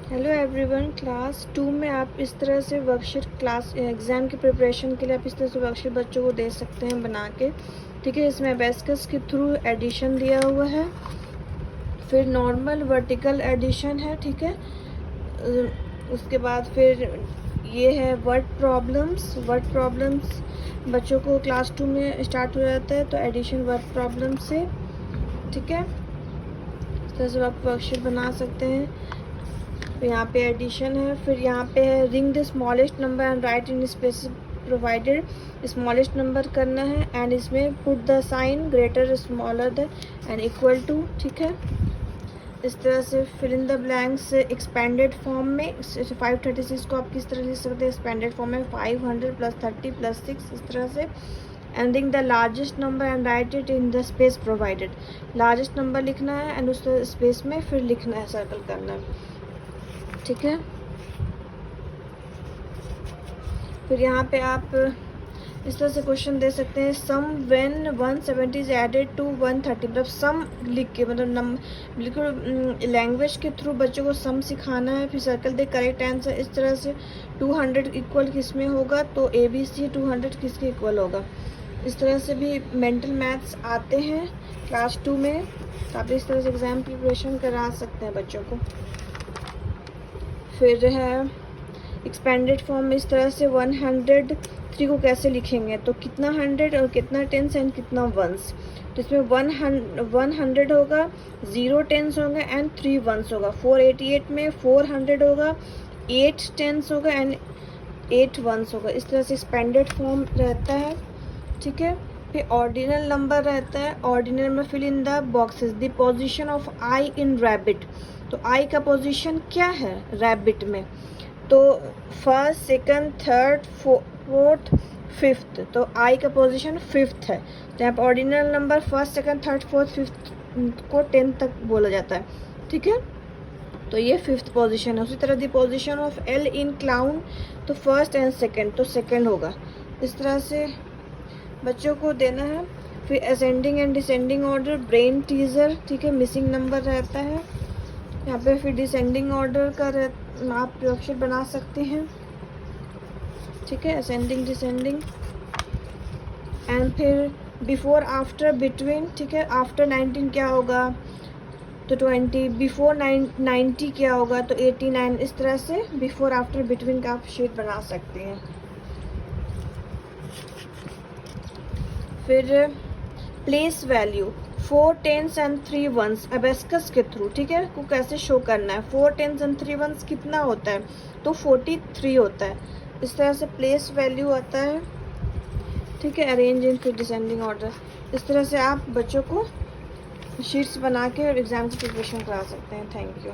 Hello everyone, class 2 में आप इस तरह से वर्कशीट क्लास एग्ज़ाम की प्रिपरेशन के लिए आप इस तरह से वर्कशीट बच्चों को दे सकते हैं बना के। ठीक है, इसमें अबेस्कस के थ्रू एडिशन दिया हुआ है, फिर नॉर्मल वर्टिकल एडिशन है। ठीक है, उसके बाद फिर ये है वर्ड प्रॉब्लम्स बच्चों को क्लास 2 में स्टार्ट हो जाता है, तो एडिशन वर्ड प्रॉब्लम से। ठीक है, इस तरह से आप वर्कशीट बना सकते हैं। तो यहाँ पे एडिशन है, फिर यहाँ पे है ring the smallest number and write in space provided. Smallest number करना है एंड इसमें put the sign greater smaller the and equal to. ठीक है, इस तरह से fill in the blanks expanded form में 536 को आप किस तरह लिख सकते हैं एक्सपेंडेड फॉर्म में 500 + 30 + 6 इस तरह से। Ending the largest number and right it in the space provided. Largest number लिखना है एंड उस स्पेस में फिर लिखना है, सर्कल करना है। ठीक है, फिर यहाँ पे आप इस तरह से क्वेश्चन दे सकते हैं सम व्हेन 170 इज एडेड टू 130। मतलब सम लिख के, मतलब बिल्कुल लैंग्वेज के थ्रू बच्चों को सम सिखाना है। फिर सर्कल दे करेक्ट आंसर। इस तरह से 200 इक्वल किस में होगा, तो ABC 200 किसके इक्वल होगा। इस तरह से भी मेंटल मैथ्स आते हैं क्लास 2 में, तो आप इस तरह से एग्ज़ाम प्रिपरेशन करा सकते हैं बच्चों को। फिर है एक्सपेंडेड फॉर्म में इस तरह से 103 को कैसे लिखेंगे, तो कितना 100 और कितना टेंस एंड कितना वंस। तो इसमें 100 होगा, 0 टेंस होगा एंड 3 वंस होगा। 488 में 400 होगा, 8 टेंस होगा एंड 8 वंस होगा। इस तरह से एक्सपेंडेड फॉर्म रहता है। ठीक है, फिर ऑर्डिनल नंबर रहता है। ऑर्डिनल में fill in the boxes the position of I in rabbit. तो आई का पोजीशन क्या है रैबिट में, तो first, second, third, fourth, fifth. तो आई का पोजीशन 5th है। तो यहाँ पर ordinal number first, second, third, fourth, fifth को 10 तक बोला जाता है। ठीक है, तो ये 5th पोजीशन है। उसी तरह the position of L in clown, तो फर्स्ट एंड सेकंड, तो सेकंड होगा। इस तरह से बच्चों को देना है। फिर ascending and descending order, brain teaser. ठीक है, मिसिंग नंबर रहता है यहाँ पे। फिर डिसेंडिंग ऑर्डर का आप वर्कशीट बना सकते हैं। ठीक है, असेंडिंग डिसेंडिंग एंड फिर बिफोर आफ्टर बिटवीन। ठीक है, आफ्टर 19 क्या होगा, तो 20। बिफोर 90 क्या होगा, तो 89। इस तरह से बिफोर आफ्टर बिटवीन का आप शीट बना सकते हैं। फिर place value 4 tens and 3 ones abacus के थ्रू। ठीक है, को कैसे शो करना है। 4 टेंस एंड 3 वंस कितना होता है, तो 43 होता है। इस तरह से प्लेस वैल्यू आता है। ठीक है, अरेंज इन फिर डिसेंडिंग ऑर्डर। इस तरह से आप बच्चों को शीट्स बना के और एग्ज़ाम की प्रिपरेशन करा सकते हैं। Thank you.